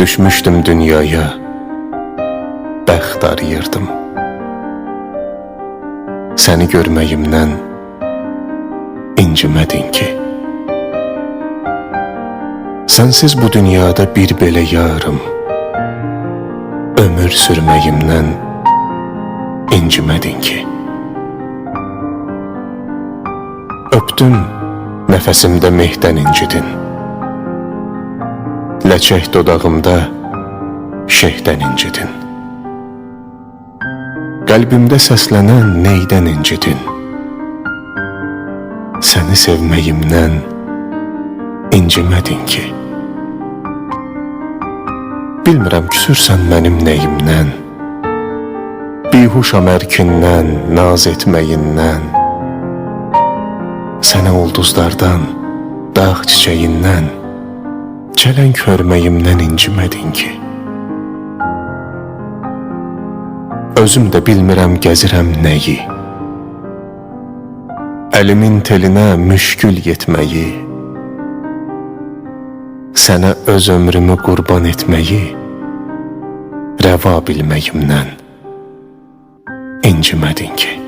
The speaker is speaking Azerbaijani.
Düşmüşdüm dünyaya, bəxt arayırdım. Səni görməyimdən incimədin ki. Sənsiz bu dünyada bir belə yarım, ömür sürməyimdən incimədin ki. Öpdüm, nəfəsimdə mehdən incidin. Ləçək dodağımda şeyhdən incidin. Qəlbimdə səslənən neydən incidin. Səni sevməyimdən incimədin ki. Bilmirəm küsürsən mənim nəyimdən, bihuşam ərkindən, naz etməyindən, sənə ulduzlardan, dağ çiçəyindən, çələng hörməyimdən incimədin ki. Özüm də bilmirəm gəzirəm nəyi, əlimin telinə müşkül yetməyi, sənə öz ömrümü qurban etməyi, rəva bilməyimdən incimədin ki.